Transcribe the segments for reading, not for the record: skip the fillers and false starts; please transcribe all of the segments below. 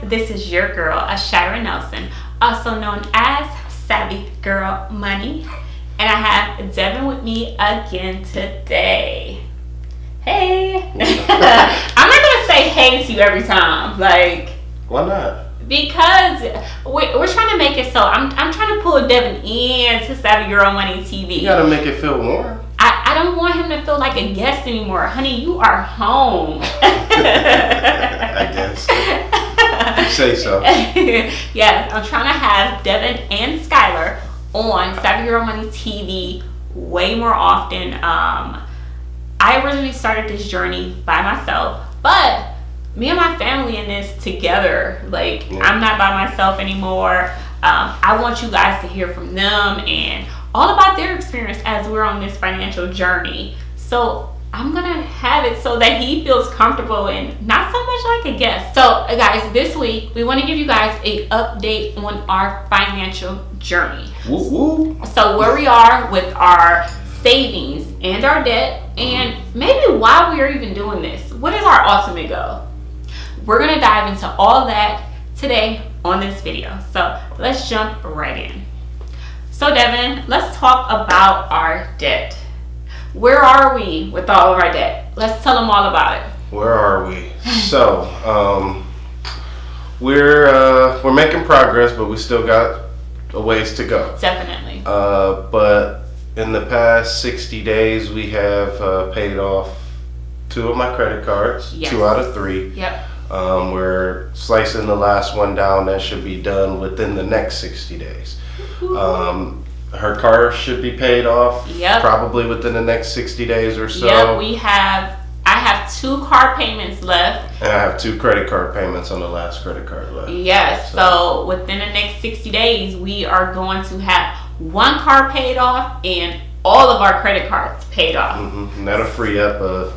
This is your girl, Ashira Nelson, also known as Savvy Girl Money. And I have Devin with me again today. Hey. I'm not going to say hey to you every time. Like, why not? Because we're trying to make it so I'm trying to pull Devin in to Savvy Girl Money TV. You got to make it feel warm. I don't want him to feel like a guest anymore. Honey, you are home. I guess. You say so. Yes, I'm trying to have Devin and Skylar on Savvy Girl Money TV way more often. I originally started this journey by myself, but me and my family in this together. Like, yeah. I'm not by myself anymore. I want you guys to hear from them and all about their experience as we're on this financial journey. So I'm gonna have it so that he feels comfortable and not so much like a guest. So guys, this week we want to give you guys an update on our financial journey. Woo-woo. So where we are with our savings and our debt, and maybe why we are even doing this. What is our ultimate goal? We're gonna dive into all that today on this video. So let's jump right in. So Devin, let's talk about our debt. Where are we with all of our debt? Let's tell them all about it. Where are we? So, we're making progress, but we still got a ways to go. Definitely. But in the past 60 days, we have paid off 2 of my credit cards. Yes. 2 out of 3. Yep. We're slicing the last one down. That should be done within the next 60 days. Her car should be paid off. Yep. Probably within the next 60 days or so. Yep, I have 2 car payments left. And I have 2 credit card payments on the last credit card left. Yes, so within the next 60 days, we are going to have 1 car paid off and all of our credit cards paid off. Mm-hmm. And that'll free up a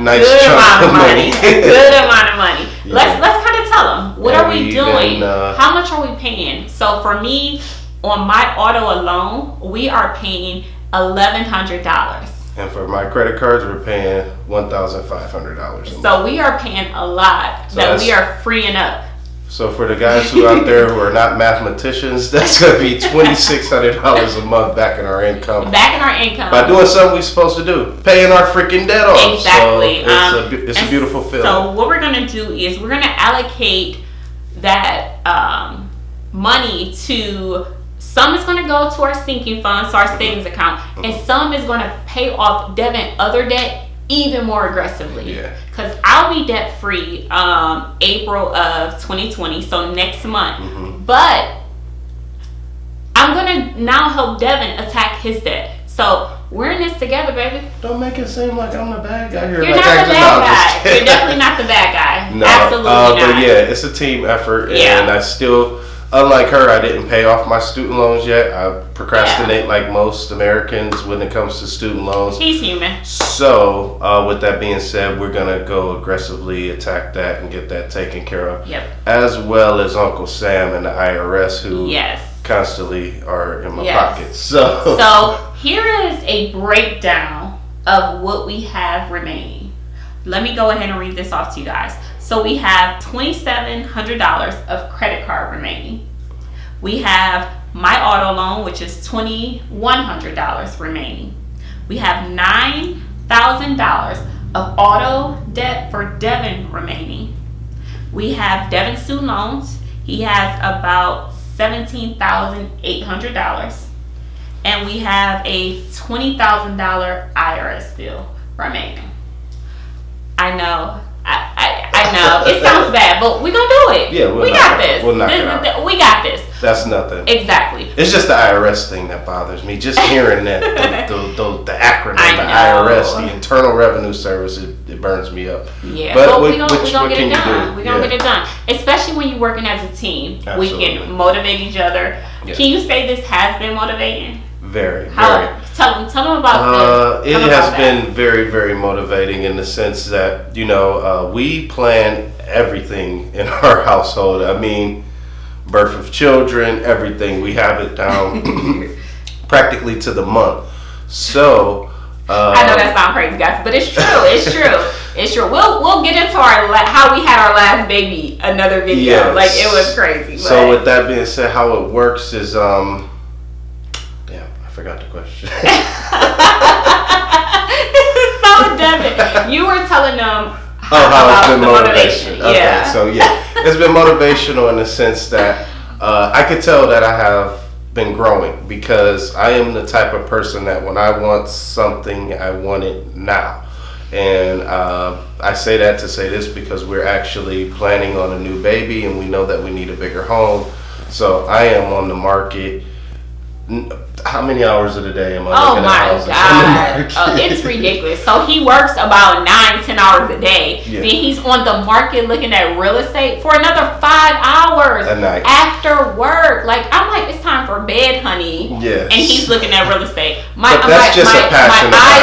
nice good amount of money. A good amount of money. Yeah. Let's kind of tell them, what are we doing? How much are we paying? So for me, on my auto alone, we are paying $1,100. And for my credit cards, we're paying $1,500 a month. So we are paying a lot that we are freeing up. So for the guys who out there who are not mathematicians, that's going to be $2,600 a month back in our income. Back in our income. By doing something we're supposed to do, paying our freaking debt off. Exactly. So it's a beautiful feeling. So what we're going to do is we're going to allocate that money to... Some is going to go to our sinking fund, so our savings account, and some is going to pay off Devin other debt even more aggressively. Yeah. Because I'll be debt free April of 2020, so next month. Mm-hmm. But I'm going to now help Devin attack his debt. So we're in this together, baby. Don't make it seem like I'm the bad guy here. You're not the bad guy. You're definitely not the bad guy. No, absolutely not. But yeah, it's a team effort, yeah. And I still... Unlike her, I didn't pay off my student loans yet. I procrastinate like most Americans when it comes to student loans. He's human. So, with that being said, we're going to go aggressively attack that and get that taken care of. Yep. As well as Uncle Sam and the IRS, who constantly are in my pockets. So, here is a breakdown of what we have remaining. Let me go ahead and read this off to you guys. So we have $2,700 of credit card remaining. We have my auto loan, which is $2,100 remaining. We have $9,000 of auto debt for Devin remaining. We have Devin's student loans. He has about $17,800. And we have a $20,000 IRS bill remaining. I know. I know. It sounds bad, but we're going to do it. Yeah, we got this. We'll knock it out. We got this. That's nothing. Exactly. It's just the IRS thing that bothers me. Just hearing that, the acronym, the IRS, the Internal Revenue Service, it burns me up. Yeah, but we're going to get it done. We're going to get it done. Especially when you're working as a team. Absolutely. We can motivate each other. Yes. Can you say this has been motivating? Very. Tell them about it. It has been very, very motivating in the sense that, we plan everything in our household. I mean, birth of children, everything. We have it down practically to the month. So I know that sounds crazy, guys, but it's true. It's true. It's true. We'll get into how we had our last baby another video. Yes. Like it was crazy. So with that being said, how it works is damn, I forgot the question. So Devin, you were telling them how it's been motivation. Okay, yeah. so it's been motivational in the sense that I could tell that I have been growing, because I am the type of person that when I want something, I want it now. And I say that to say this because we're actually planning on a new baby, and we know that we need a bigger home. So I am on the market. How many hours of the day am I looking at houses? Oh my God. It's ridiculous. So he works about 9-10 hours a day. Yeah. Then he's on the market looking at real estate for another 5 hours a night after work. Like, I'm like, it's time for bed, honey. Yes. And he's looking at real estate. My eyes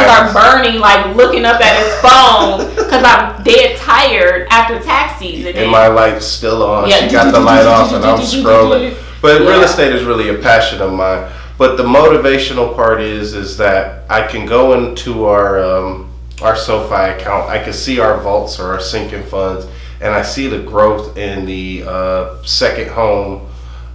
are burning, like looking up at his phone because I'm dead tired after tax season. And my light's still on. Yeah. She got the light off and I'm scrolling. But real estate is really a passion of mine. But the motivational part is that I can go into our SoFi account. I can see our vaults or our sinking funds, and I see the growth in the second home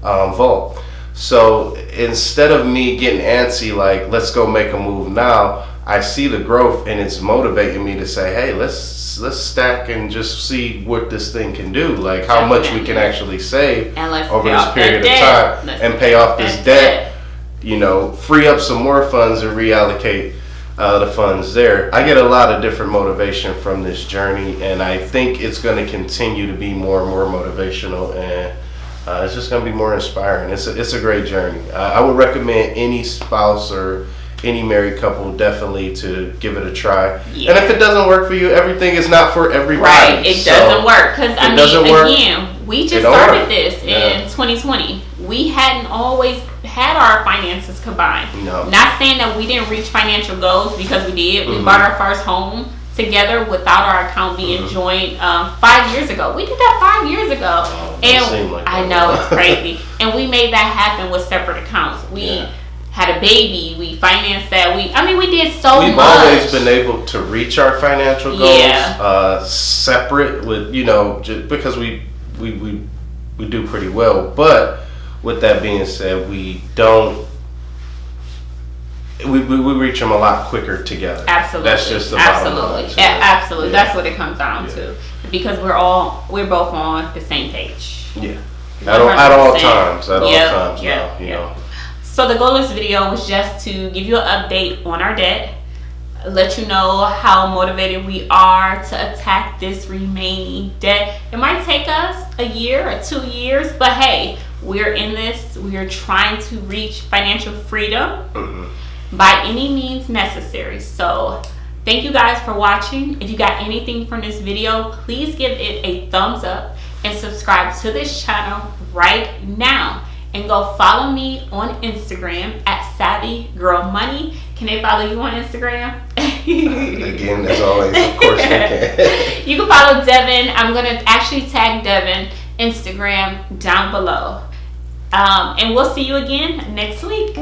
vault. So instead of me getting antsy, like let's go make a move now, I see the growth, and it's motivating me to say, hey, let's stack and just see what this thing can do, like how much we can actually save over this period of time and pay off this debt. You know, free up some more funds and reallocate the funds there. I get a lot of different motivation from this journey, and I think it's going to continue to be more and more motivational, and it's just going to be more inspiring. It's a great journey. I would recommend any spouse or any married couple definitely to give it a try. Yeah. And if it doesn't work for you, everything is not for everybody. Right, it doesn't work. Because, I mean, again, we just started this in 2020. We hadn't always had our finances combined. No. Not saying that we didn't reach financial goals, because we did. We bought our first home together without our account being joined 5 years ago. We did that 5 years ago. And like I know, it's crazy. And we made that happen with separate accounts. We had a baby, we financed that. We did so much. We've always been able to reach our financial goals separate with, just because we do pretty well. But with that being said, we reach them a lot quicker together. Absolutely. That's just the bottom line. Absolutely. That's what it comes down to. Because we're both on the same page. Yeah. At all times. Now. So the goal of this video was just to give you an update on our debt, let you know how motivated we are to attack this remaining debt. It might take us a year or 2 years, but hey, we're in this. We are trying to reach financial freedom by any means necessary. So thank you guys for watching. If you got anything from this video, please give it a thumbs up and subscribe to this channel right now. And go follow me on Instagram at Savvy Girl Money. Can they follow you on Instagram? Again, as always, of course you can. You can follow Devin. I'm going to actually tag Devin Instagram down below. And we'll see you again next week.